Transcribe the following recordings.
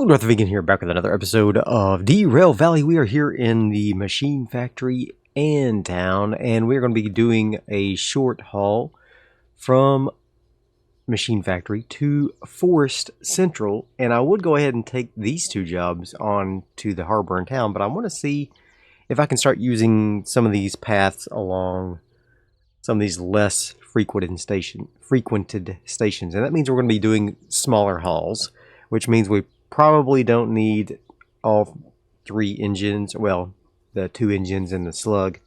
Hello, Darthvegan here, back with another episode of Derail Valley. We are here in the machine factory and town, and we're going to be doing a short haul from machine factory to Forest Central. And I would go ahead and take these two jobs on to the harbor and town, but I want to see if I can start using some of these paths along some of these less frequented stations. And that means we're going to be doing smaller hauls, which means we probably don't need all three engines, well, the two engines and the slug,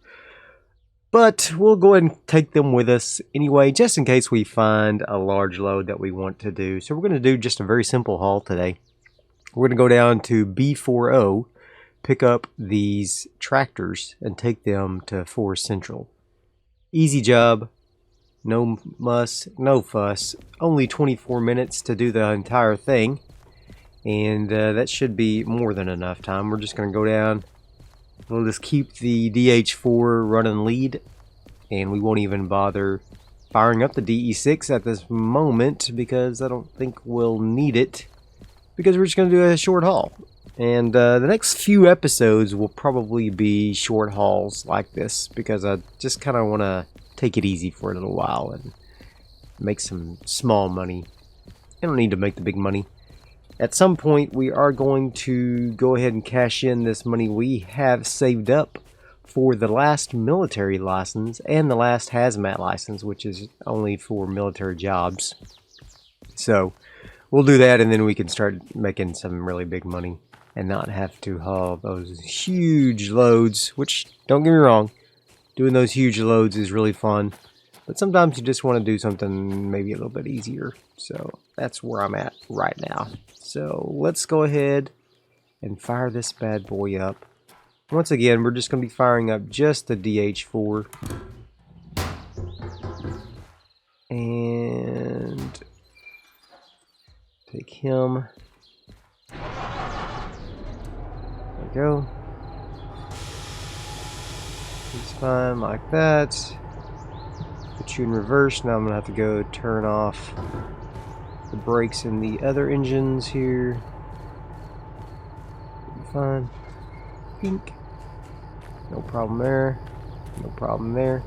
but we'll go ahead and take them with us anyway, just in case we find a large load that we want to do. So we're going to do just a very simple haul today. We're going to go down to B40, pick up these tractors and take them to Forest Central. Easy job, no muss, no fuss, only 24 minutes to do the entire thing. And that should be more than enough time. We're just going to go down. We'll just keep the DH4 running lead. And we won't even bother firing up the DE6 at this moment, because I don't think we'll need it. Because we're just going to do a short haul. And the next few episodes will probably be short hauls like this, because I just kind of want to take it easy for a little while and make some small money. I don't need to make the big money. At some point, we are going to go ahead and cash in this money we have saved up for the last military license and the last hazmat license, which is only for military jobs. So we'll do that, and then we can start making some really big money and not have to haul those huge loads, which, don't get me wrong, doing those huge loads is really fun. But sometimes you just want to do something maybe a little bit easier. So that's where I'm at right now. So let's go ahead and fire this bad boy up. Once again, we're just going to be firing up just the DH4. And take him. There we go. He's fine like that. Put you in reverse. Now I'm going to have to go turn off the brakes in the other engines here. Fine. Pink. No problem there. No problem there.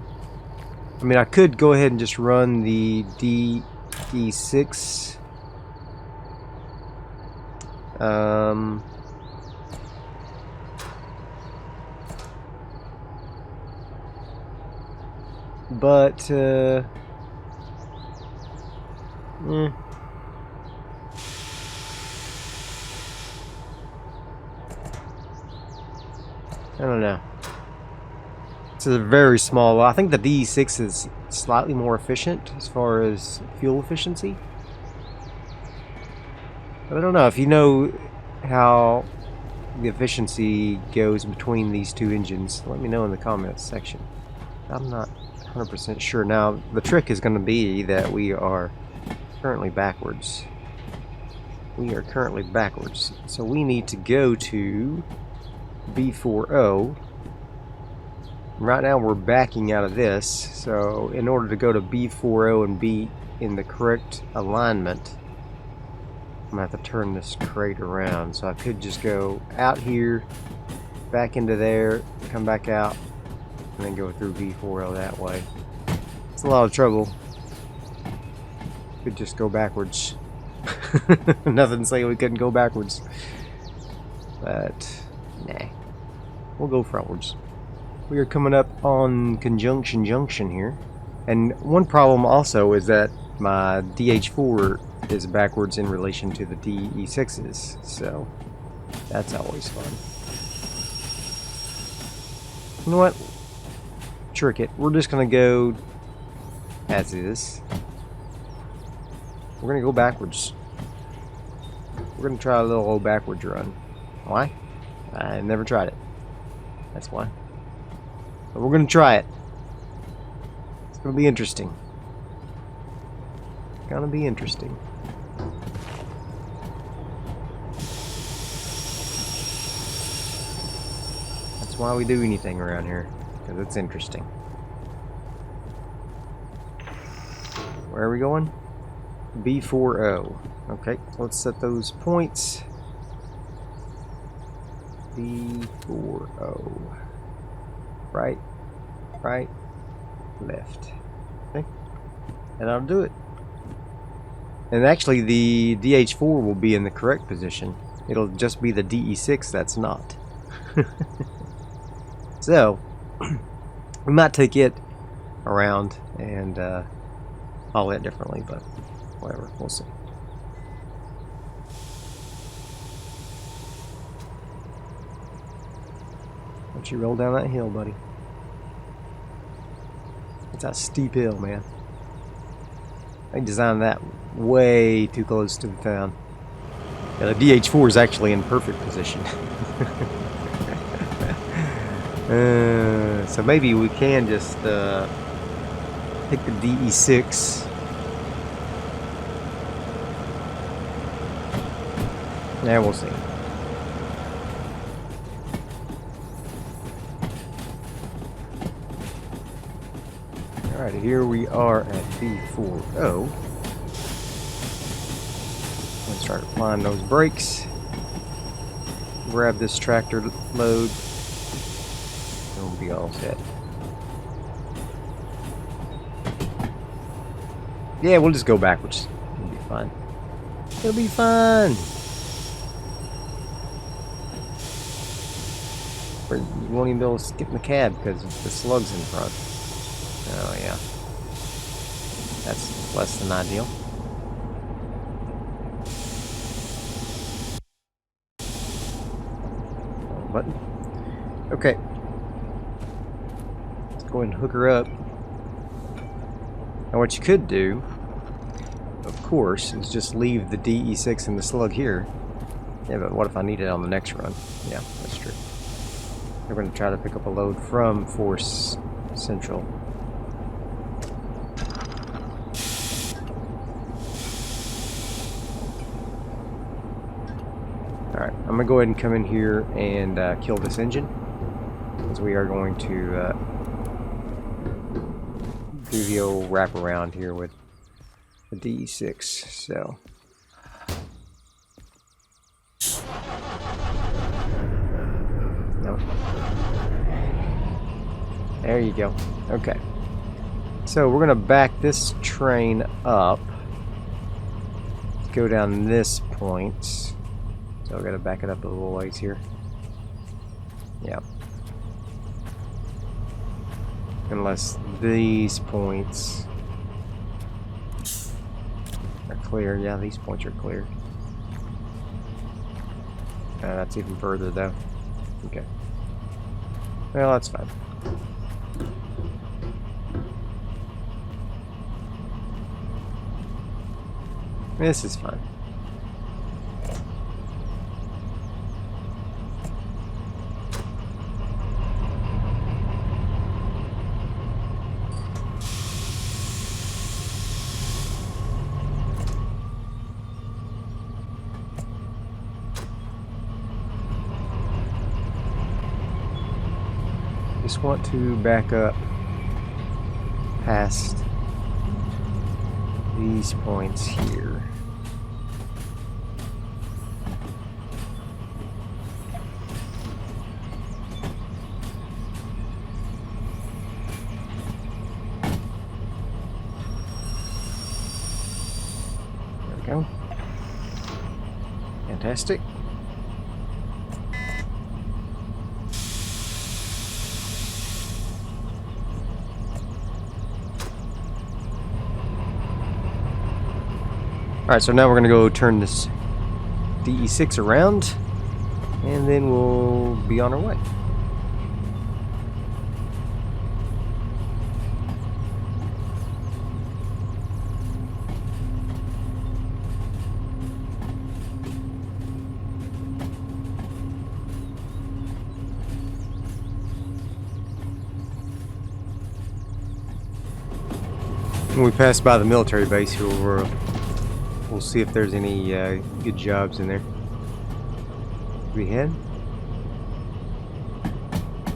I mean, I could go ahead and just run the DD6. But I don't know. It's a very small. I think the DE6 is slightly more efficient as far as fuel efficiency. But I don't know if you know how the efficiency goes between these two engines. Let me know in the comments section. I'm not 100% sure. Now, the trick is going to be that we are currently backwards. We are currently backwards. So we need to go to B40. Right now we're backing out of this. So in order to go to B40 and be in the correct alignment, I'm going to have to turn this crate around. So I could just go out here, back into there, come back out, and then go through B40 that way. It's a lot of trouble. Could just go backwards. Nothing saying we couldn't go backwards. But, nah. We'll go frontwards. We are coming up on Conjunction Junction here. And one problem also is that my DH4 is backwards in relation to the DE6s. So, that's always fun. You know what? Trick it. We're just going to go as is. We're going to go backwards. We're going to try a little old backwards run. Why? I never tried it. That's why. But we're going to try it. It's going to be interesting. It's going to be interesting. That's why we do anything around here. Because it's interesting. Where are we going? B40. Okay, let's set those points. B40. Right, right, left. Okay, and I'll do it. And actually, the DH4 will be in the correct position. It'll just be the DE6 that's not. So, we might take it around and haul it differently, but whatever, we'll see. Don't you roll down that hill, buddy. It's a steep hill, man. I designed that way too close to the town. Yeah, the DH4 is actually in perfect position. So maybe we can just pick the DE6. Yeah, we'll see. Alright, here we are at B40. Let's start applying those brakes. Grab this tractor load. And we'll be all set. Yeah, we'll just go backwards. It'll be fine. It'll be fun. You won't even be able to get in the cab because the slug's in front. Oh yeah. That's less than ideal. Button. Okay. Let's go ahead and hook her up. Now what you could do, of course, is just leave the DE6 and the slug here. Yeah, but what if I need it on the next run? Yeah, that's true. We're going to try to pick up a load from Force Central. Alright, I'm going to go ahead and come in here and kill this engine, because we are going to do the old wraparound here with the DE6, so... Nope. There you go. Okay. So we're going to back this train up. Go down this point. So I've got to back it up a little ways here. Yeah. Unless these points are clear. Yeah, these points are clear. That's even further though. Okay. Well, that's fine. This is fine. Just want to back up past these points here. There we go. Fantastic. Alright, so now we're going to go turn this DE6 around, and then we'll be on our way. When we pass by the military base here, we'll see if there's any good jobs in there. We had?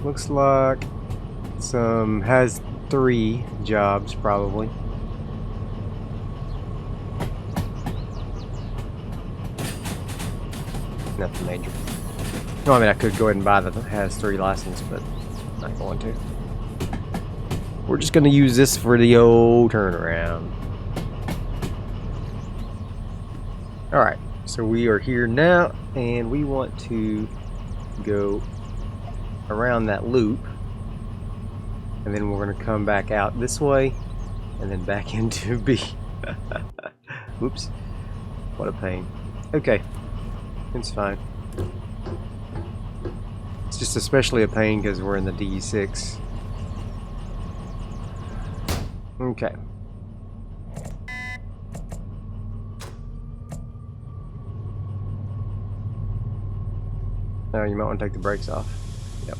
Looks like some has 3 jobs probably. Nothing major. No, I mean I could go ahead and buy the has 3 license, but I'm not going to. We're just gonna use this for the old turnaround. Alright, so we are here now, and we want to go around that loop, and then we're going to come back out this way, and then back into B. Whoops. What a pain. Okay. It's fine. It's just especially a pain because we're in the DE6. Okay. Now you might want to take the brakes off. Yep.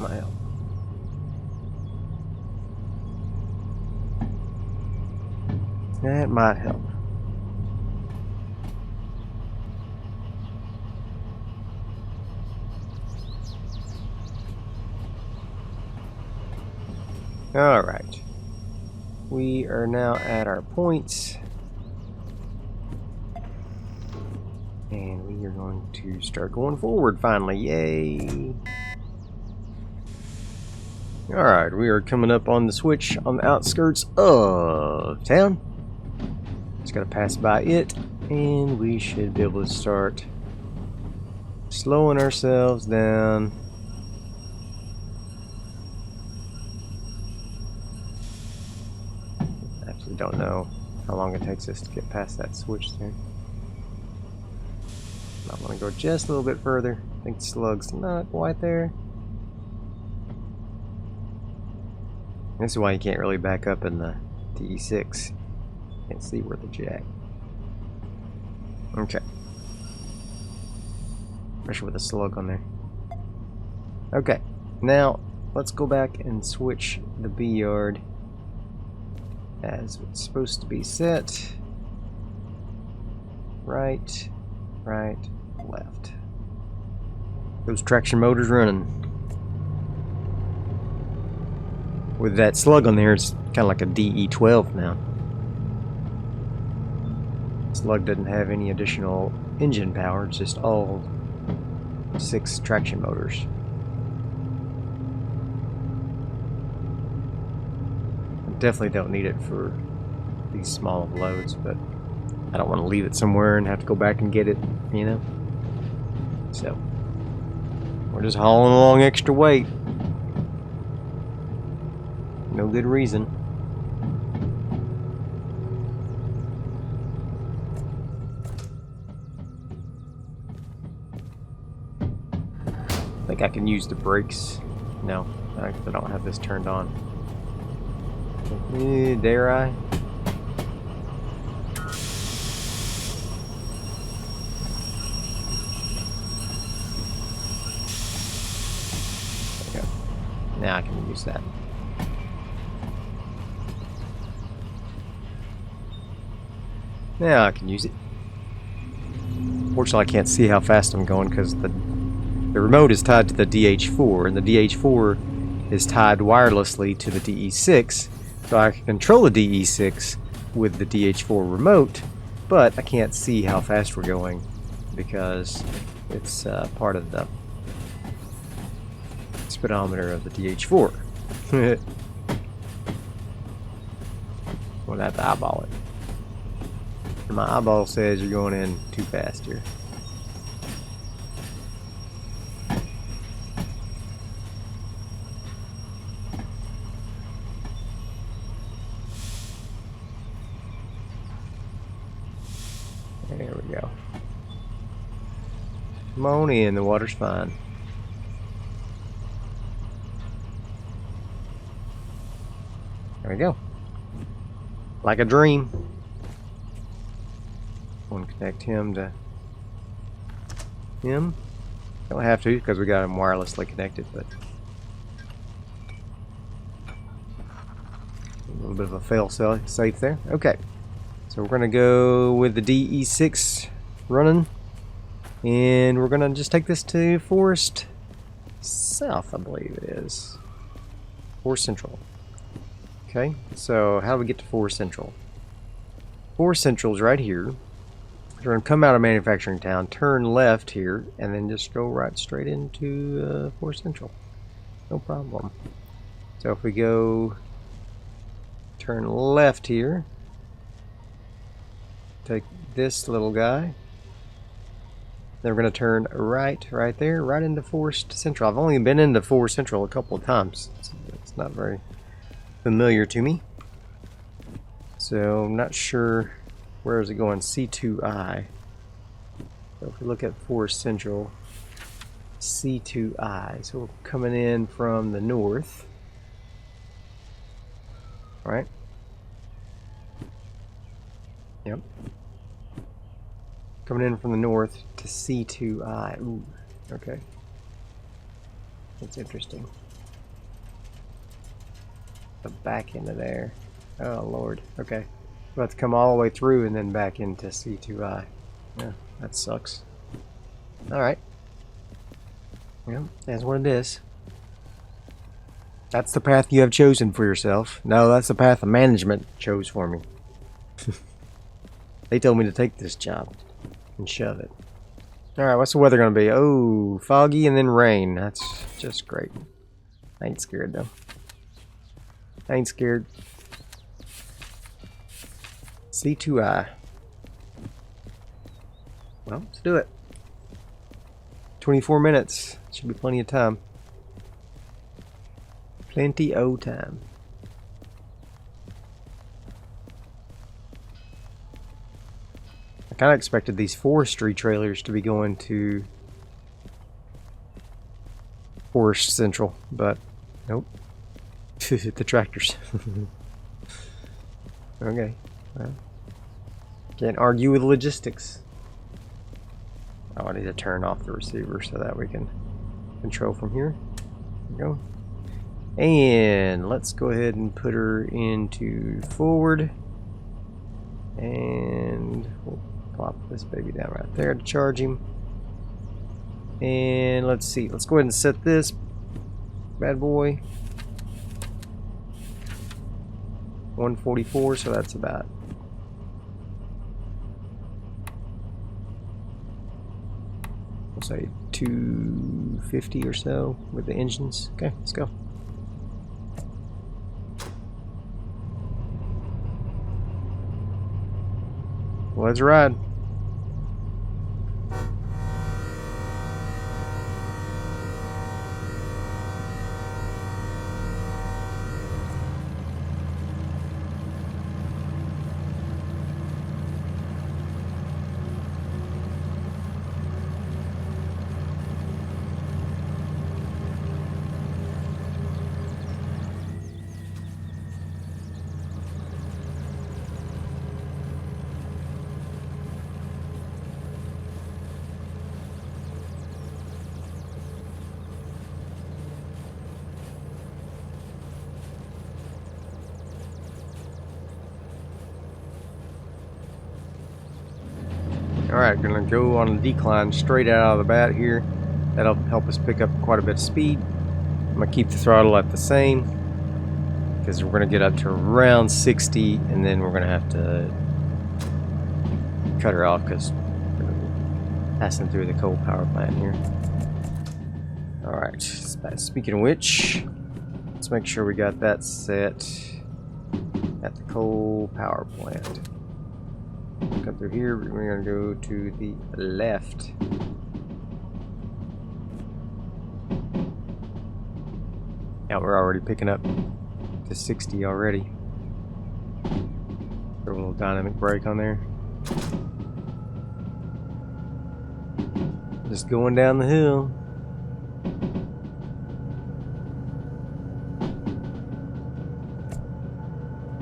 Might help. That might help. Alright. We are now at our points. And we are going to start going forward finally. Yay! Alright, we are coming up on the switch on the outskirts of town. Just gotta pass by it, and we should be able to start slowing ourselves down. I actually don't know how long it takes us to get past that switch there. I want to go just a little bit further. I think the slug's not quite there. This is why you can't really back up in the DE6. Can't see where the jack. Okay. Especially with a slug on there. Okay. Now, let's go back and switch the B yard as it's supposed to be set. Right, right, left. Those traction motors running. With that slug on there, it's kind of like a DE12 now. Slug doesn't have any additional engine power, it's just all 6 traction motors. I definitely don't need it for these small loads, but I don't want to leave it somewhere and have to go back and get it, you know? So, we're just hauling along extra weight. No good reason. I think I can use the brakes. No, I don't have this turned on. Dare I? Okay. Now I can use that. Now I can use it. Fortunately, I can't see how fast I'm going because the remote is tied to the DH4, and the DH4 is tied wirelessly to the DE6, so I can control the DE6 with the DH4 remote, but I can't see how fast we're going because it's part of the speedometer of the DH4. We'll have to eyeball it. My eyeball says you're going in too fast here. There we go. Come on in, the water's fine. There we go. Like a dream. Want to connect him to him. Don't have to because we got him wirelessly connected, but a little bit of a fail safe there. Okay, so we're gonna go with the DE6 running, and we're gonna just take this to Forest South, I believe it is. Forest Central. Okay, so how do we get to Forest Central? Forest Central is right here. We're going to come out of manufacturing town, turn left here, and then just go right straight into Forest Central. No problem. So if we go turn left here, take this little guy, then we're going to turn right there, right into Forest Central. I've only been into Forest Central a couple of times. It's not very familiar to me. So I'm not sure, where is it going? C2I. So if we look at Forest Central, C2I. So we're coming in from the north. Right? Yep. Coming in from the north to C2I. Ooh, okay. That's interesting. The back end of there. Oh, Lord. Okay. We'll have to come all the way through and then back into C2I. Yeah, that sucks. Alright. Well, that's what it is. That's the path you have chosen for yourself. No, that's the path the management chose for me. They told me to take this job and shove it. Alright, what's the weather going to be? Oh, foggy and then rain. That's just great. I ain't scared, though. I ain't scared. C2I. Well, let's do it. 24 minutes. Should be plenty of time. Plenty of time. I kind of expected these forestry trailers to be going to Forest Central, but nope. The tractors. Okay. Well, can't argue with logistics. Oh, I need to turn off the receiver so that we can control from here. There we go. And let's go ahead and put her into forward. And we'll plop this baby down right there to charge him. And let's see. Let's go ahead and set this bad boy. 144, so that's about we'll say 250 or so with the engines. Okay, let's go. Let's ride. Alright, gonna go on a decline straight out of the bat here. That'll help us pick up quite a bit of speed. I'm gonna keep the throttle at the same because we're gonna get up to around 60 and then we're gonna have to cut her off because we're passing through the coal power plant here. Alright, speaking of which, let's make sure we got that set at the coal power plant. Cut through here, we're going to go to the left. Yeah, we're already picking up to 60 already. Throw a little dynamic brake on there. Just going down the hill.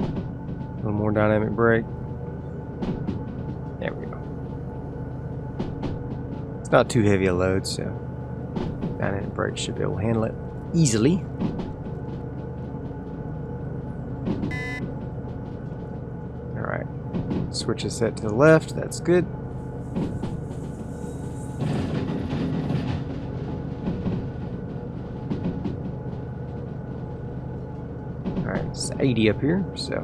A little more dynamic brake. There we go. It's not too heavy a load, so dynamic brake should be able to handle it easily. Alright. Switch is set to the left, that's good. Alright, it's 80 up here, so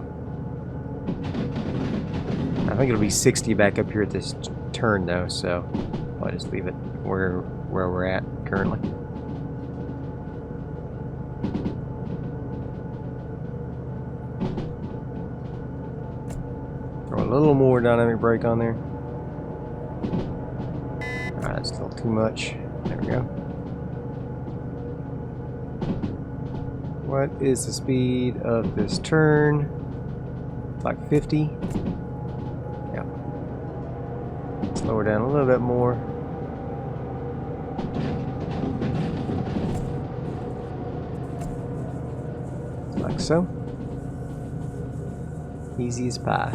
I think it'll be 60 back up here at this turn though, so I'll just leave it where we're at currently. Throw a little more dynamic brake on there. Alright, that's still too much. There we go. What is the speed of this turn? It's like 50. Yeah. Slow her down a little bit more. Like so. Easy as pie.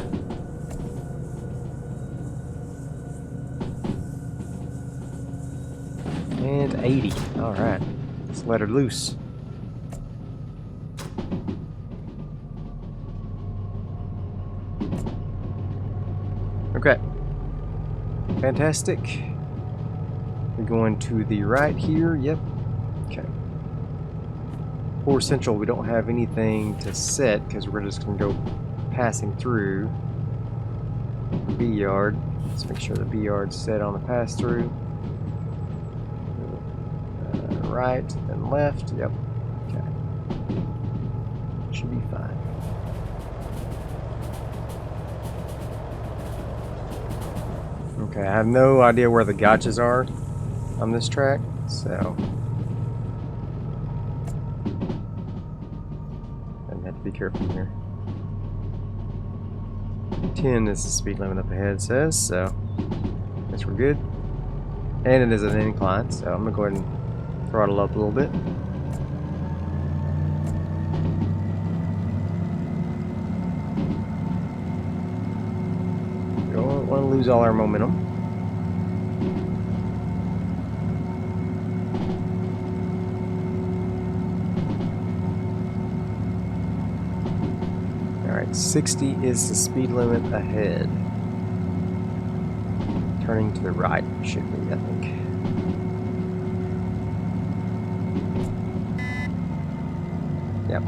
And 80. Alright. Let's let her loose. Okay. Fantastic. We're going to the right here. Yep. Okay. For Central, we don't have anything to set because we're just going to go passing through the B yard. Let's make sure the B yard's set on the pass through. Right and left. Yep. Okay. Should be fine. Okay, I have no idea where the gotchas are on this track, so I have to be careful here. 10 is the speed limit up ahead, says, so I guess we're good. And it is an incline, so I'm gonna go ahead and throttle up a little bit. We don't want to lose all our momentum. Alright, 60 is the speed limit ahead. Turning to the right should be, I think. Yep.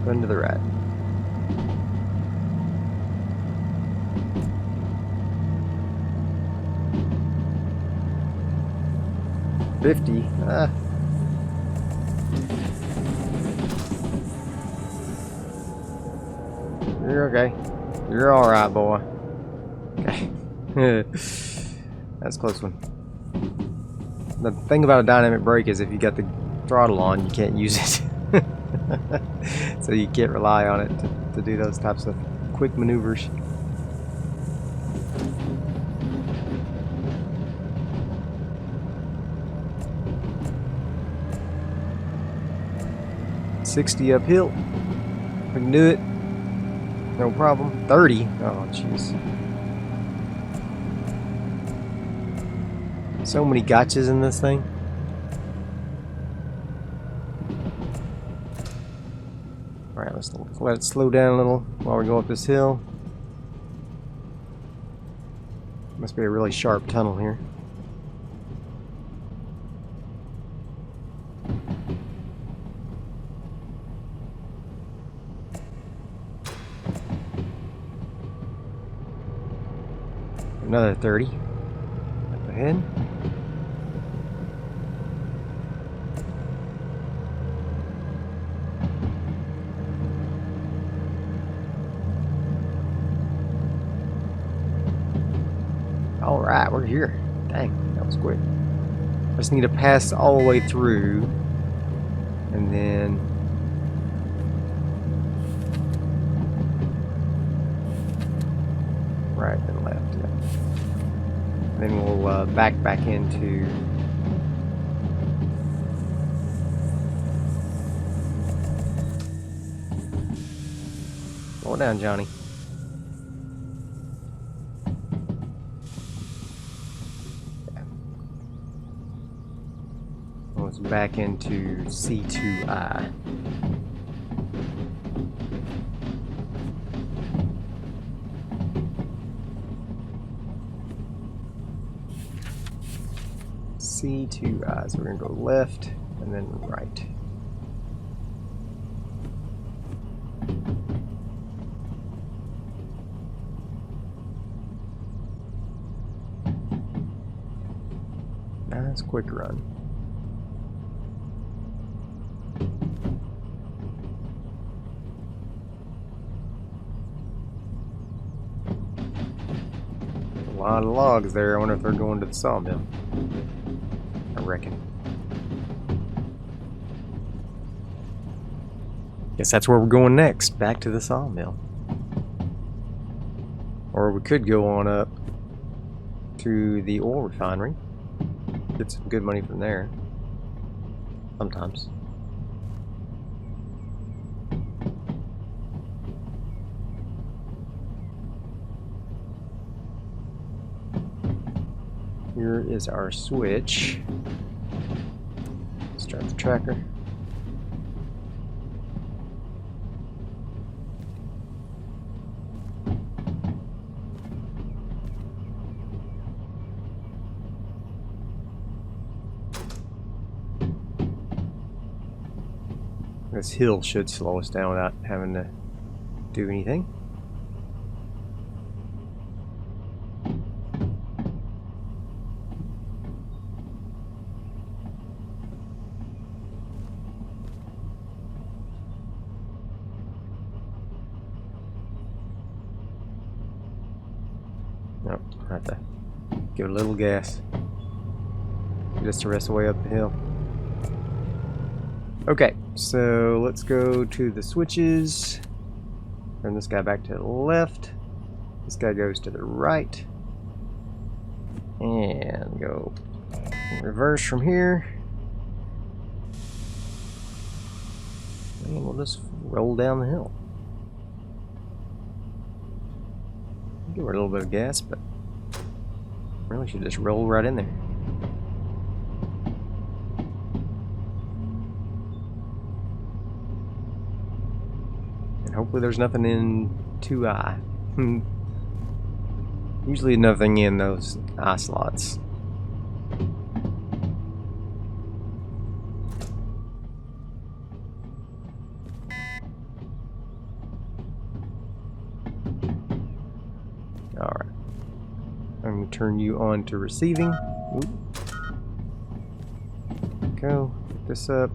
Going to the right. $50. You're okay. You're alright, boy. Okay. That's a close one. The thing about a dynamic brake is if you got the throttle on, you can't use it. So you can't rely on it to do those types of quick maneuvers. $60 uphill. We can do it. No problem. 30. Oh, jeez. So many gotchas in this thing. Alright, let's let it slow down a little while we go up this hill. Must be a really sharp tunnel here. Another 30 up ahead. Alright, we're here. Dang, that was quick. I just need to pass all the way through and then right and left. Yeah. Then we'll back into slow down, Johnny. Let's back into C2I. C2I, so we're going to go left and then right. Nice quick run. A lot of logs there. I wonder if they're going to the sawmill. I reckon. Guess that's where we're going next. Back to the sawmill. Or we could go on up to the oil refinery. Get some good money from there. Sometimes. Here is our switch. Start the tracker. This hill should slow us down without having to do anything. Nope, I have to give it a little gas. Just the rest of the way up the hill. Okay, so let's go to the switches. Turn this guy back to the left. This guy goes to the right. And go reverse from here. And we'll just roll down the hill. Give her a little bit of gas, but really should just roll right in there. And hopefully there's nothing in 2I. Usually nothing in those eye slots. Alright. I'm going to turn you on to receiving. Oop. Go. Pick this up.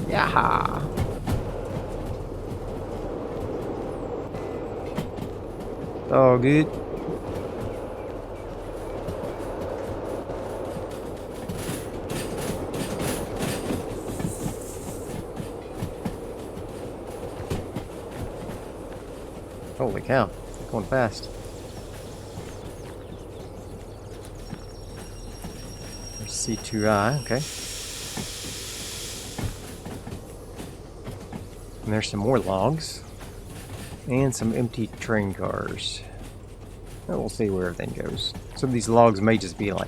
Yaha! Oh, good. Holy cow, going fast. There's C2I, okay. And there's some more logs. And some empty train cars. And we'll see where everything goes. Some of these logs may just be like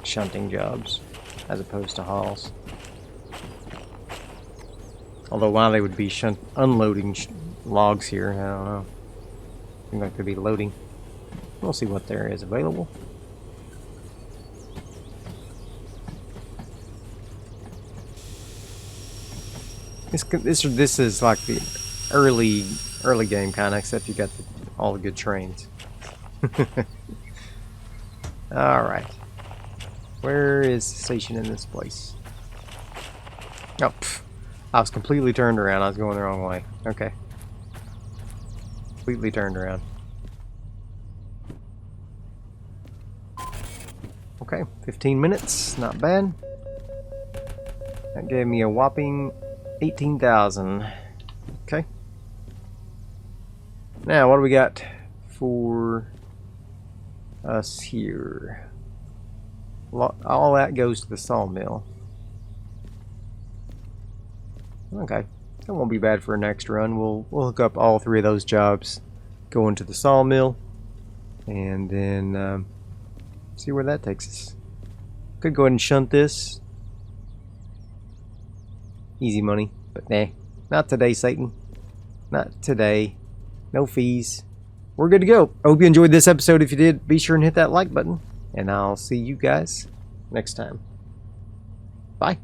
shunting jobs, as opposed to hauls. Although why they would be unloading logs here, I don't know. I think that could be loading. We'll see what there is available. This is like the early game kind of, except you got all the good trains. All right, where is the station in this place? Oh, I was completely turned around. I was going the wrong way. Okay. Completely turned around. Okay, 15 minutes, not bad. That gave me a whopping 18,000. Okay. Now, what do we got for us here? All that goes to the sawmill. Okay. That won't be bad for a next run. We'll hook up all three of those jobs, go into the sawmill, and then see where that takes us. Could go ahead and shunt this. Easy money, but nah, not today, Satan. Not today. No fees. We're good to go. I hope you enjoyed this episode. If you did, be sure and hit that like button, and I'll see you guys next time. Bye.